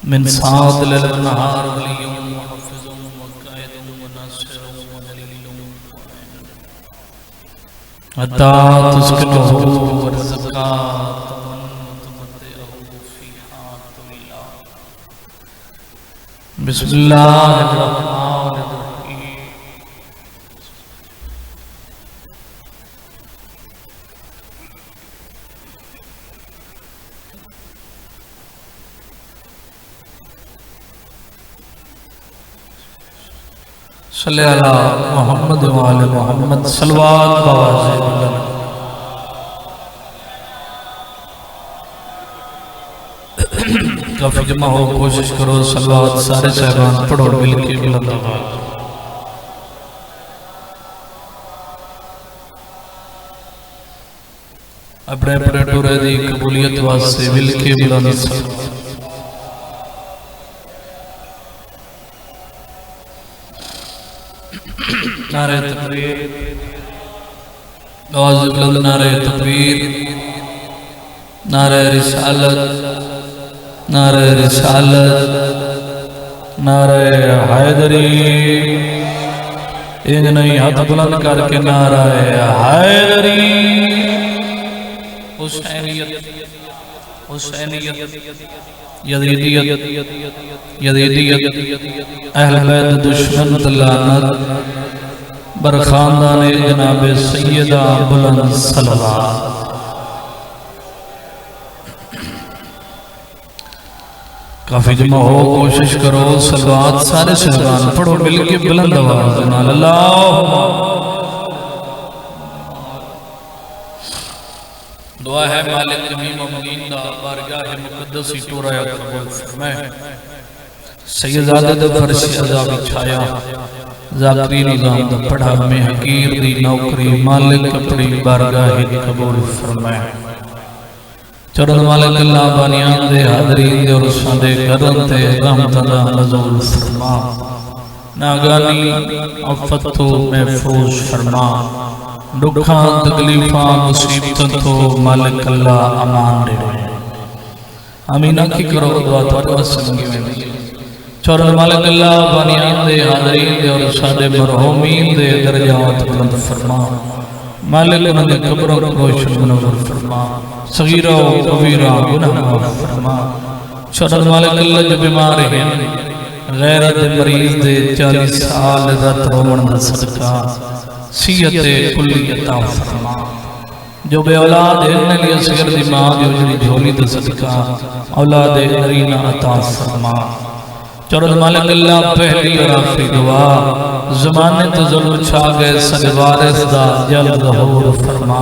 من سعد للنهار وليوم وحفظ وقائد وناصر ودليل حتى تسكنه ورزقا وتمتعه فيها طويلا بسم الله الرحمن الرحيم صلی اللہ محمد وآل محمد صلوات بواسط اللہ کافی جمع ہو کوشش کرو صلوات سارے صاحبان پڑھو مل کے بلند آواز اپنے اپنے ٹورے دی قبولیت واسطے مل کے بلند صلوات نعرہ تکبیر آواز بلند نعرہ تکبیر نعرہ رسالت نعرہ رسالت نعرہ حیدری ان نہیں ہاتھ بلند کر کے نعرہ حیدری حسینیت حسینیت یزیدیت یزیدیت اہل بیت دشمن لعنت برخاندان جناب سیدہ بلند صلوات کافی جمع ہو کوشش کرو صلوات سارے صحبان پڑھو مل کے بلند آواز اللہ دعا ہے مالک جمی ممنین دا بارگاہ مقدسی ٹوریا قبول فرمائے سیدزادہ دا فرشی عذابی چھایا ذاکری نظام دا پڑھا میں حقیر دی نوکری مالک اپنی بارگاہ قبول فرمائے چرد مالک اللہ بانیان دے حاضرین دے اور ساندے کرن تے رحمت اللہ نزول فرما ناگانی عفتو محفوظ فرما دکھان تکلیفاں مصیبتن تو مالک اللہ امان دے امینہ کی کرو دعا تو وسنگی میں دی چورن مالک اللہ بانیان دے حاضرین دے اور سادے مرحومین دے درجات بلند فرما مالک انہوں نے قبروں کو روشن منور فرما صغیرہ و کبیرہ گناہ معاف فرما چورن مالک اللہ جو بیمار ہیں غیرت مریض دے 40 سال رت رومن دا صدقہ سیت کلی عطا فرما جو بے اولاد ہے لیا سگر دی ماں جو جڑی جھولی دا صدقہ اولاد نرینہ عطا فرما چورد مالک اللہ پہلی اور آخری دعا زمانے تو ظلم چھا گئے سنوارث دا جلد ظہور فرما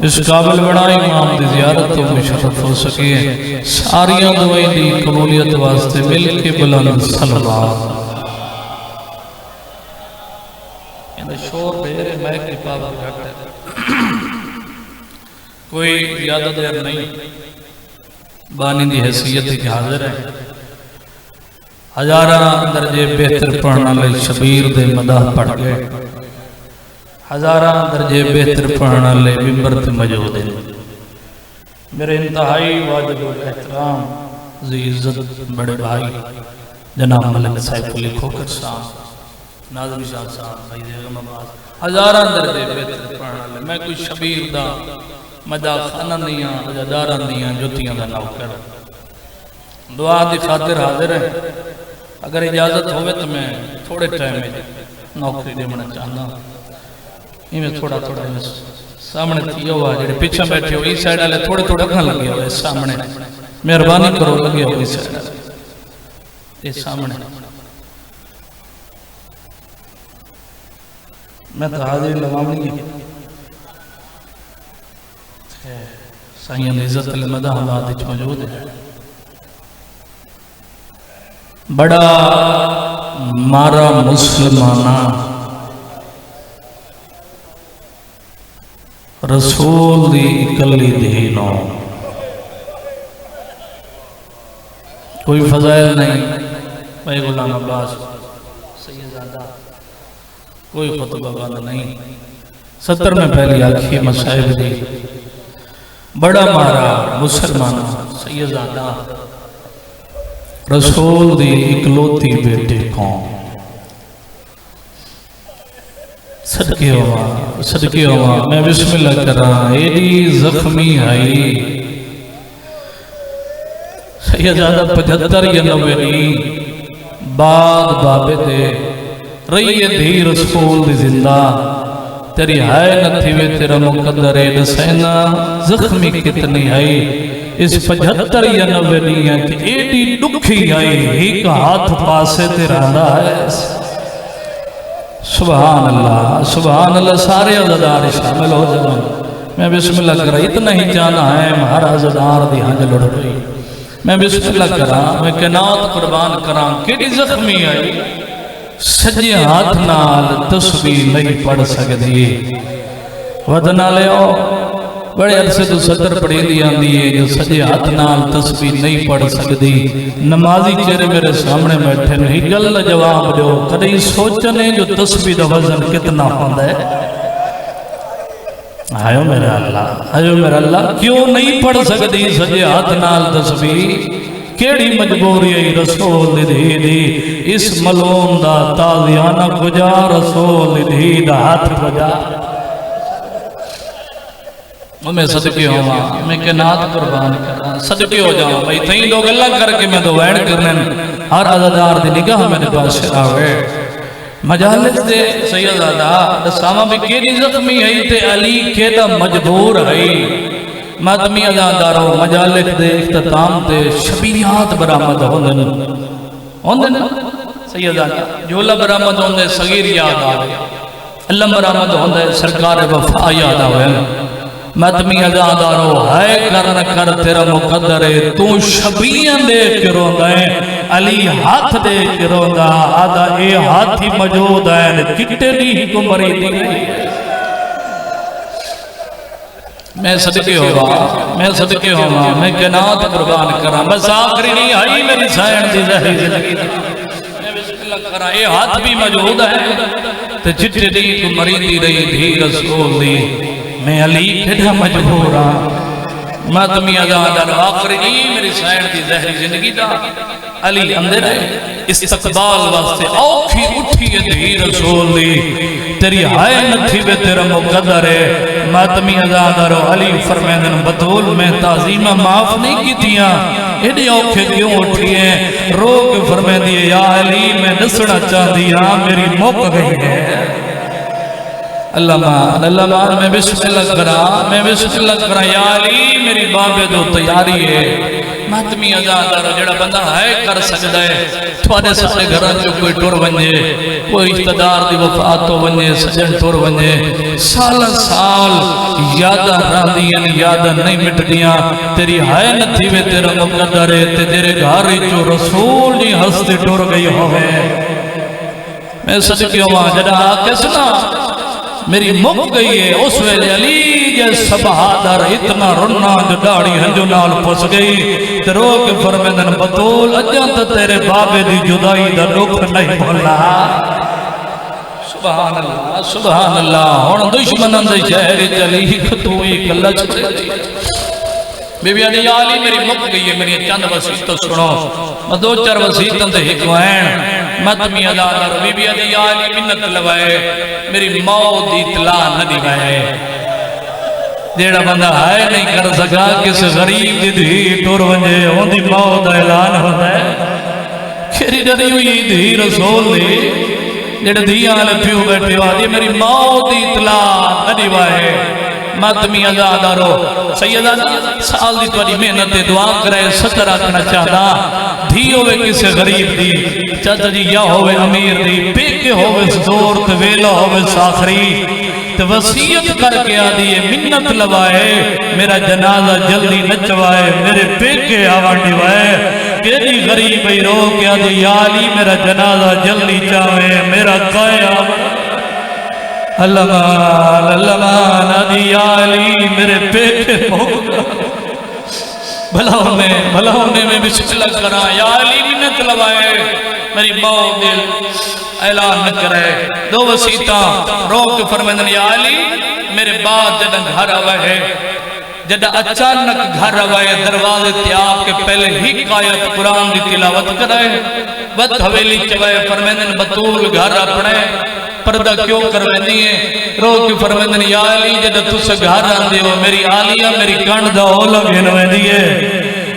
اس قابل بڑا امام دی زیارت تو مشرف ہو سکے ساریاں دعائیں دی قبولیت واسطے مل کے بلند صلوات شور بھیرے میں کی پاور گھٹ ہے کوئی زیادہ دیر نہیں بانی دی حیثیت کی حاضر ہے ہزارہ درجے بہتر پڑھنا لئے شبیر دے مداح پڑھ گئے ہزارہ درجے بہتر پڑھنا لئے ممبرت موجود ہے میرے انتہائی واجب الاحترام ذی عزت بڑے بھائی جناب ملک سیف علی کھوکر صاحب ناظم شاہ صاحب سید اغم آباد ہزارہ درجے بہتر پڑھنا لئے میں کوئی شبیر دا مداح خانہ دیاں ہزارہ دیاں جوتیاں دا نوکر دعا دی خاطر حاضر ہے اگر اجازت ہوئے تو میں تھوڑے ٹائم میں نوکری دے منا چاہنا یہ میں تھوڑا سامنے تھی ہوا جڑے پیچھا بیٹھے ہو اس سائیڈ آلے تھوڑے کھاں لگے ہوئے سامنے مہربانی کرو لگے ہو اس سائیڈ آلے اس سامنے میں تو حاضر لگاؤں نہیں سائیان عزت المدہ حالات اچھ موجود ہے بڑا مارا مسلمانہ رسول دی اکلی دینوں کوئی فضائل نہیں بھائی غلام عباس سیدزادہ کوئی خطبہ والا نہیں 70 میں پہلی آکھی مسائب دی بڑا مارا مسلمانہ سیدزادہ رسول دی اکلوتی بیٹے قوم صدقے ہوا میں بسم اللہ کراں ایڈی زخمی آئی سیدزادہ 75 یا 90 نہیں بعد بابے دے رہی دھی رسول دی زندہ تیری ہائے نہ تھی وے تیرا مقدر ہے دسینا زخمی کتنی آئی اس 75 یا 90 نہیں ہے کہ ایڈی دکھی آئی ایک ہاتھ پاسے تیرا دا ہے سبحان اللہ سارے عزدار شامل ہو جائیں میں بسم اللہ کرا اتنا ہی جانا ہے ہر عزدار دی ہاں جلڑ رہی میں بسم اللہ کرا میں کنات قربان کرا کیڑی زخمی آئی سجے ہاتھ نال تسبیح نہیں پڑھ سکتی ودنا لے آؤ بڑے عرصے تو صدر پڑھی دی آندی ہے جو سجے ہاتھ نال تسبیح نہیں پڑھ سکتی نمازی چہرے میرے سامنے بیٹھے نہیں گل جواب جو کدی سوچنے جو تسبیح دا وزن کتنا ہوندا ہے آئیو میرا اللہ کیوں نہیں پڑھ سکتی سجے ہاتھ نال تسبیح کیڑی مجبوری ہے رسول دی دی اس ملوم دا تازیانہ کجا رسول دی دا ہاتھ کجا میں صدقے ہوا میں کنات قربان کرا صدقے ہو جاؤں بھئی تھیں لوگ اللہ کر کے میں دو وین کرنے ہر عزدار دی نگاہ میرے پاس آوے مجالس دے سیدزادہ دسامہ بھی کیڑی زخمی ہے تے علی کیڑا مجبور ہے ماتمی عزادارو مجالس دے اختتام تے شبیہات برآمد ہوندن سیدزادہ جولا برآمد ہوندے صغیر یاد آوے اللہ برآمد ہوندے سرکار وفا یاد آوے ماتمی عزادارو ہے کرن کر تیرا مقدر ہے تو شبیہن دے کے روندہ ہے علی ہاتھ دے کے روندہ آدھا اے ہاتھی موجود ہے کٹے نہیں کو مریدی ہے میں صدقے ہوا میں کنات قربان کرا بس آخری نہیں آئی میری سائن دی زہری زندگی میں بسم اللہ کرا اے ہاتھ بھی موجود ہے تے چٹے نہیں کو مریدی رہی دھی رسول دی میں علی کھڑا مجبورا ماتمی عزادار آخری نہیں میری سائن دی زہری زندگی دا علی اندر ہے استقبال واسطے اوکھی اٹھی دھی رسول دی تیری ہائے نتھی بے تیرا مقدر ہے ماتمی عزادارو علی فرمیدن بطول میں تعظیمہ معاف نہیں کی دیا ایڈی اوکھے کیوں اٹھی ہیں روک فرمیدی یا علی میں نسڑا چاہ دیا میری موقع گئی ہے اللہ مان میں بسم اللہ کرا یا علی میری بابے دو تیاری ہے ماتمی عزادارو جڑا بندہ ہے کر سکتا ہے تھوڑے سارے گھران جو کوئی ٹور بنجے کوئی رشتہدار دی وفات تو بنجے سجن ٹور بنجے سال یادہ راندیاں یادہ نہیں مٹ دیا تیری ہائے نتھی میں تیرا مقدر ہے تیرے گھاری جو رسول جی ہستے ٹور گئی ہوئے میں صدقے ہوا جڑا آکے سنا میری مک گئی ہے اس ویلے علی جیسا بہادر اتنا رنا جو داڑی ہنجو نال پس گئی تیرو کے فرمیدن بطول اجانتا تیرے بابے دی جدائی دا لوگ نہیں بھولا سبحان اللہ ہون دشمنان دے شہر چلی کتوئی کلچ بی بی علی علی میری مک گئی ہے میری چند وسیعت سنو میں دو چار وسیعتاں دے حکوائن ماتمی عزادار بی بی علی علی منت لوائے میری موت دی اطلاع نہ دیوائے جیڑا بندہ ہے نہیں کر سکا کس غریب دی دھی ٹور ونجے ہون دی موت اعلان ہوتا ہے کھری ڈری ہوئی دھی رسول دی جیڑا دھی آلے پیو بیٹھے آدھی میری موت دی اطلاع نہ دیوائے ماتمی عزادارو سیدانہ سال دی توڑی محنت دعا کرے ستر آکھنا چاہتا دھی ہوئے کسے غریب دی چاچا جی یا ہوئے امیر دی پیکے ہوئے زور تویلہ ہوئے ساخری تو وسیعت کر کے آدھی ہے منت لوائے میرا جنازہ جلدی نچوائے میرے پیکے آوانڈی وائے کیلی غریب ہی رو کے آدھی یا علی میرا جنازہ جلدی چاہے میرا قائع اللہ مان آدھی یا علی میرے پیکے موقع بھلاؤنے میں بسم اللہ کرا یا علی منت لوائے میری موت دل اعلان نہ کرے دو وسیعتاں روک فرمیدن یا علی میرے بعد جدن گھر آوے ہے جدہ اچانک گھر روائے دروازے تیاب کے پہلے ہی قائد قرآن دی تلاوت کرائے بد حویلی چوائے فرمیدن بطول گھر اپنے پردہ کیوں کروے دیئے رو کے فرمیدن یا علی جدہ تُس گھر آندے ہو میری آلیہ میری کانڈ دا ہو لگنوے دیئے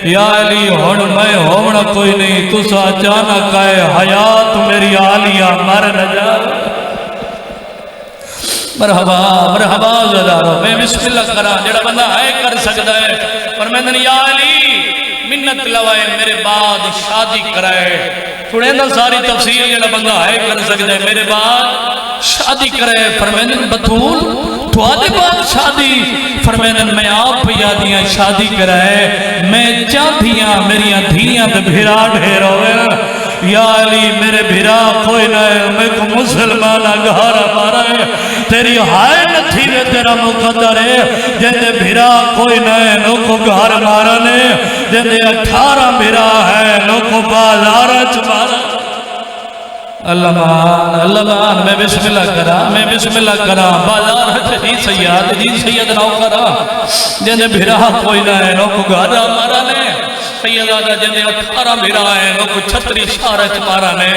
یا علی ہون میں ہونا کوئی نہیں تُس اچانک آئے حیات میری آلیہ مر نجا مرحبا مرحبا زدارو میں بسم اللہ کرا جڑا بندہ آئے کر سکتا ہے فرمیدن یا علی منت لوائے میرے بعد شادی کرائے تھوڑے اندر ساری تفسیر جڑا بندہ آئے کر سکتا ہے میرے بعد شادی کرائے فرمیدن بطول تو آدھے بعد شادی فرمیدن میں آپ یادیاں شادی کرائے میں چاہتیاں میریاں دھیاں دے بھیرا ڈھیر ہوئے یا علی میرے بھیرا کوئی نہ ہے میں کو مسلمانہ گھارا مارا ہے تیری ہائے نتھی میں تیرا مقدر ہے جندے بھیرا کوئی نہ ہے نو کو گھار مارا نے جندے 18 بھیرا ہے نو کو بازارہ چمارا اللہ مان میں بسم اللہ کرا بازار جی سید نو کرا جندے بھیرا کوئی نہ ہے نو کو گھارا مارا نے سیدادہ جنہیں 18 بھیرا ہے وہ کو 36 شارچ مارا نے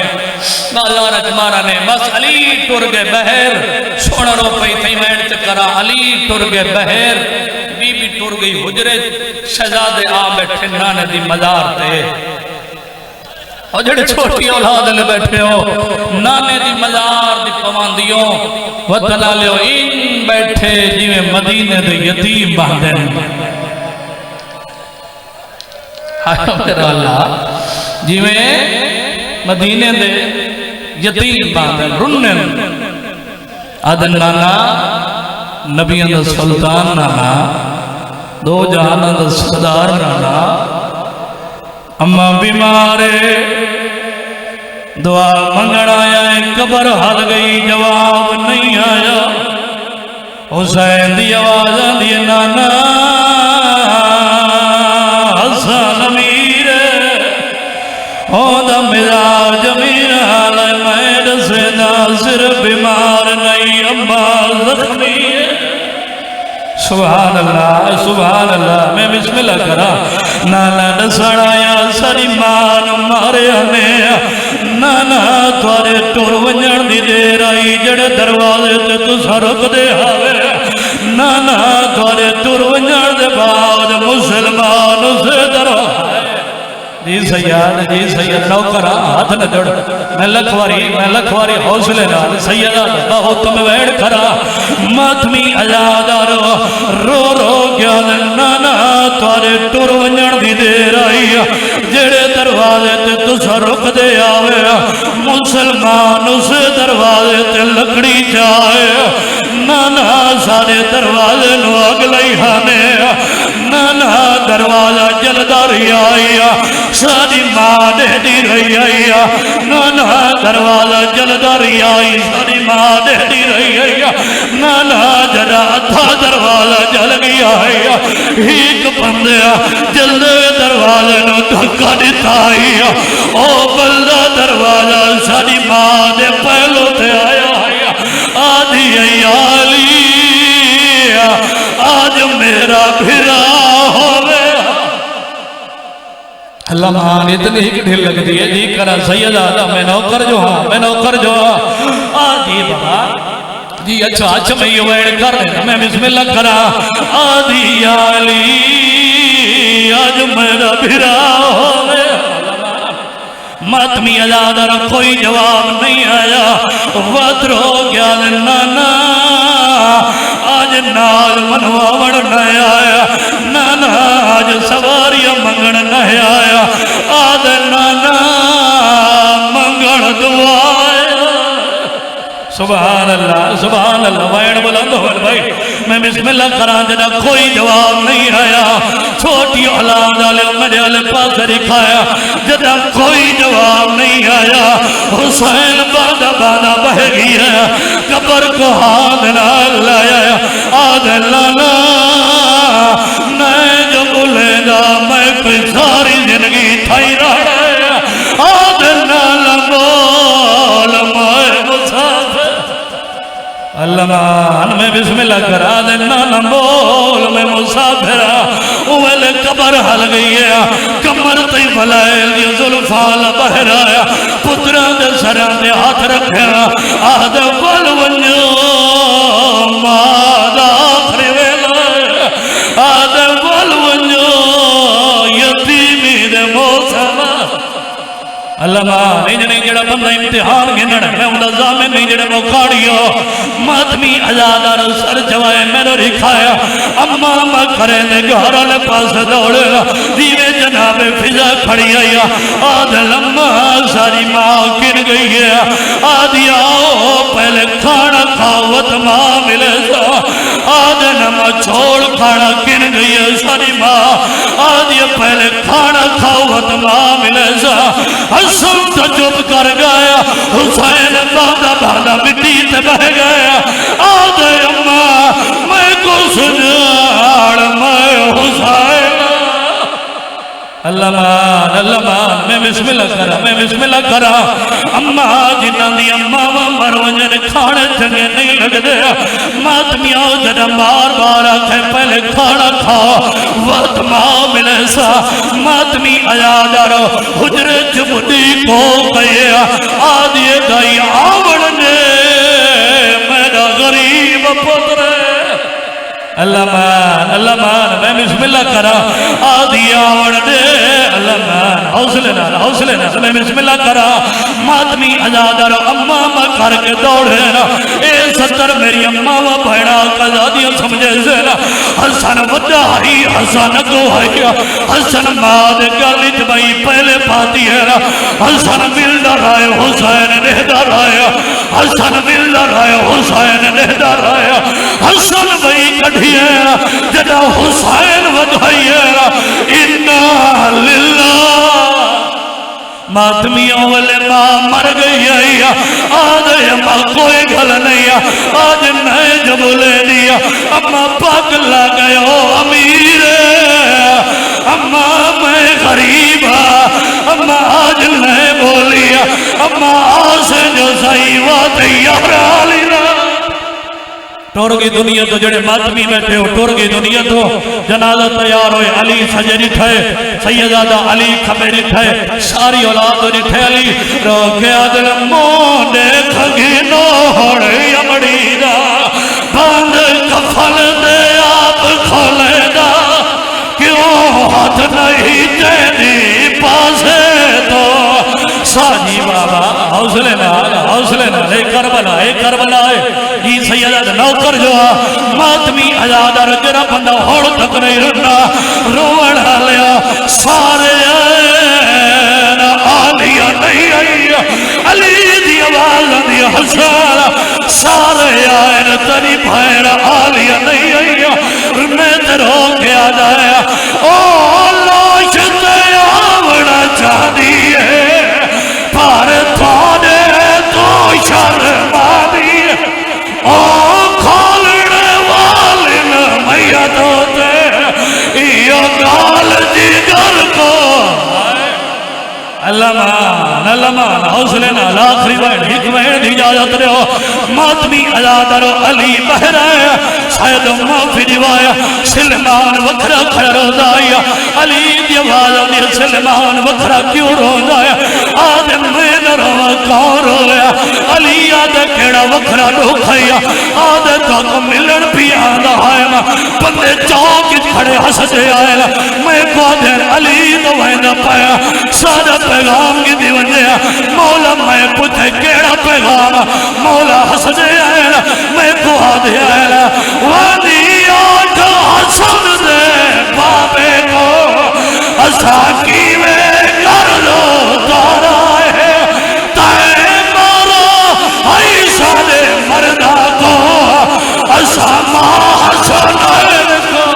بازارچ مارا نے بس علی ٹر گئے بہر سونا رو پئی تھی میں چکرا علی ٹر گئے بہر بی بی ٹر گئی حجرے شہزادے آ بیٹھے نانے دی مزار تے اور جڑے چھوٹی اولاد لے بیٹھے ہو نانے دی مزار دی پواندیوں وطلع لے ہو ان بیٹھے جیویں مدینے دے یتیم باندھیں میرا اللہ جی میں مدینے دے یتیم باندھے رنن آدن نانا نبیان دا سلطان نانا دو جہانا دا صدار نانا اما بیمارے دعا منگڑ آیا قبر حل گئی جواب نہیں آیا حسین دی آواز دی نانا حسن امیر اوہ مزاج امیر حالہ میں سے ناصر بیمار نہیں اما زخمی ہے سبحان اللہ میں بسم اللہ کرا نانا نسڑایا سری مان مارے ہمیں نانا توارے ٹور ونجن دی دیر آئی جڑے دروازے تے تو سرک دے آوے نانا توارے ٹور ونجن دے بعد مسلمان سے دروازے جی سید نوکرہ ہاتھ نہ جڑ میں لکھواری حوصلے نہ سیدہ بہت میں ویڑ کھرا ماتمی عزادارو رو رو گیا نانا توارے ٹور ونجن دی دیر آئی جڑے دروازے تے تو سرک دے آوے مسلمان اس دروازے تے لکڑی جائے نانا سارے دروازے نو اگلئی ہانے نانا دروازہ جلداری آئی ساری ماں دہدی رہی آئی نانا دروازہ جلداری آئی ساری ماں دہدی رہی آئی نانا جدا تھا دروازہ جل گیا آئی ایک بندیا جلدے دروازے نو دھکا دیتا آئی او بلدہ دروازہ ساری ماں دے پہلو تے آیا آدھی ایالی آج میرا بھرا ہوئے اللہ مان اتنی ہی ڈھل لگ دیئے جی کرا سید آدھا میں نوکر جو ہاں آدھی بابا جی اچھا میں یہ ویڑ کر رہے میں بسم اللہ کرا آدھی آلی آج میرا بھرا ہوئے ماتمی عزادر کوئی جواب نہیں آیا وطر ہو گیا نانا آج نال منواوڑ نہیں آیا نانا آج سواری منگن نہیں آیا آج نانا منگن دعائے سبحان اللہ وائن بلند ہوئے بھائی میں بسم اللہ کران جدا کوئی جواب نہیں آیا چھوٹی اولاد آلے میرے آلے پاس دکھایا جدا کوئی جواب نہیں آیا حسین باندہ بہ گیا قبر کو ہاتھ نہ لایا آدھ لانا میں جو بولے گا میں کوئی ساری زندگی تھائی رہا آدھ لانا بول میں مسافر اللہ مان میں بسم اللہ کرا دینا نہ بول میں میں مسافر اوہل قبر حل گئی ہے کمر تی بلائل دی ظلفال بہر آیا پتران دے سران دے ہاتھ رکھے آدھ بل ونجو مادا آخری ویلہ آدھ بل ونجو یتیمی دے موسم اللہ ماں نہیں جنے جڑا بندہ امتحان گنڑ میں اندھا زامن نہیں جڑے موکاڑیو ماتمی عزادار سر جوائے میں نے رکھایا اما ماں کرے نے گھارا نے پاس دوڑے دیوے جناب فضا کھڑی آیا آدھ لمحہ ساری ماں کن گئی ہے آدھی آؤ پہلے کھانا کھاوت ماں ملے سا آدھ نمہ چھوڑ کھانا کن گئی ہے ساری ماں آدھی پہلے کھانا کھاوت ماں ملے سا حسن تجب کر گیا حسین باندھا باندھا مٹی تے بہ گیا آدھے اماں میں کو سجاڑ میں حسین اللہ مان میں بسم اللہ کرا اماں جنہ دی اماں مر ونجن کھانے چنگے نہیں لگ دے ماتمی آؤ جنہ بار بار آکھے پہلے کھانا کھا وقت ماں ملے سا ماتمی آیادارو حجر جمدی کو گیا آدھیے گئی آوڑنے میرا غریب پتر اللہ مان میں بسم اللہ کرا آدھی آوڑ دے اللہ مان حوصلے نہ میں بسم اللہ کرا ماتمی عزادر اماں کر کے دوڑے نا اے ستر میری اماں بھیڑا قضادیاں سمجھے سے نا حسن وڈا ہی حسن کو ہے حسن ماد گلت بھائی پہلے پاتی ہے نا حسن ملدہ رائے حسین نہدہ رائے حسن ملدہ رائے حسین نہدہ رائے حسن بھائی جدا حسین ودھائی انا للہ ماتمی اول ماں مر گئی آئی آدھے اماں کوئی گھل نہیں آج نئے جب لے دیا اماں پاک لگئے امیر اماں میں غریب اماں آج نئے بولیا اماں آسے جو سائی واتی یارا ٹور گئی دنیا تو جڑے ماتمی بیٹھے ہو ٹور گئی دنیا تو جنازہ تیار ہوئے علی سجے نٹھائے سیدادہ علی کھبے نٹھائے ساری اولاد نٹھائے علی روکے عدل مونے کھگی نوڑے یمڑی دا باندھ کفل دے آپ کھولے دا کیوں ہاتھ نہیں تیری پاسے تو ساجی بابا حوصلے نہ اے کربلا یہ سیدہ نوکر جو ماتمی عزادہ رجرہ بندہ ہوڑ تک نہیں رہنا روڑا لیا سارے آئین آلیہ نہیں آئی علی دی آواز دی حسان سارے آئین تری بھائر آلیہ نہیں آئی میں ترو کے آ جایا او لاش تے آوڑا چاہ دیئے پر تھانے تو شرما دیئے او کھولنے والن میت ہوتے یہ گال جگر کو اللہ مان حوصلے نہ لاکھری وائن حکمین اجازت رہے ہو ماتمی عزادر علی بہرائے شاید معافی دیوایا سلمان وکھرا کھڑا روزایا علی دیوالا دیر سلمان وکھرا کیوں روزایا آدم میں نہ روا کون رویا علی آدھے کیڑا وکھرا ڈوکھایا آدھے تاکو ملن پی آدھا آئے بندے چوک کھڑے حسدے آئے میں کو آدھے علی تو وائنہ پایا سادہ پیغام کی دیوندے مولا میں پوچھے کیڑا پیغام مولا حسدے آئے میں کو آدھے آئے وانی آٹھ حسن دے بابے کو حساکی میں کر لو دارا ہے تائے مارا عیسیٰ دے مردہ کو اسامہ حسن آئے کو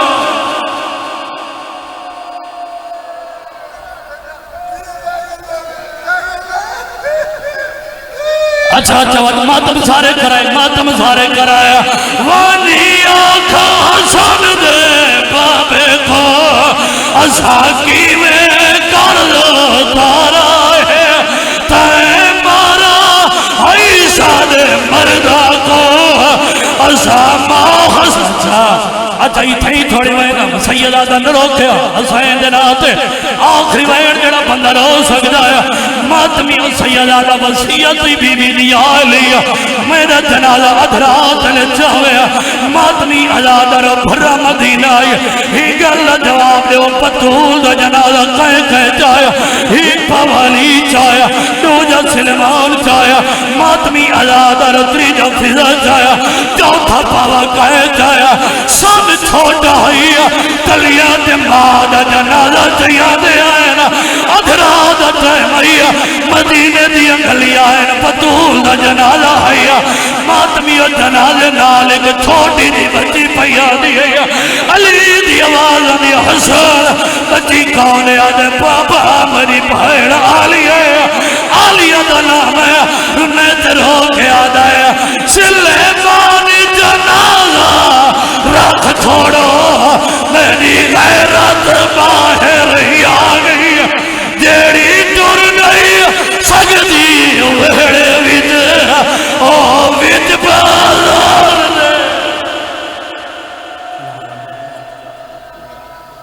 اچھا ماتم سارے کرائے وانی آنکھا حسن دے بابے کو اساکی میں کر لو تارا ہے تائے مارا عیسیٰ دے مردہ کو اسامہ حسن اچھا تھی تھوڑی وین سیدہ دا نہ روکیا حسین دے ناتے آخری وین جڑا بندہ رو سکتا ہے ماتمی سیدہ دا وصیتی بی بی دیا لیا میرا جنازہ ادھرات نے چاہویا ماتمی ازادہ رو بھرا مدینہ ہی گل جواب دے وہ پتول دا جنازہ کہے چاہیا ہی پوالی چاہیا دوجہ سلمان چاہیا ماتمی ازادہ رو تریجہ فضا چاہیا چوتھا پاوا کہے چاہیا سب چھوٹا ہی کلیاں دے مادہ جنازہ چاہیا دے آئے نا ادھرات چاہیا مدینے دیا گلیاں ہیں پتول دا جنازہ ہے ماتمی و جنازے نال ایک چھوٹی دی بچی پیا دی ہے علی دی آواز دی حسن بچی کون ہے آدھے پاپا میری بھائڑ آلی ہے آلیہ دا نام ہے میں ترہو کے آدھا ہے سلیمان جنازہ رکھ چھوڑو میری غیرت باہر یاد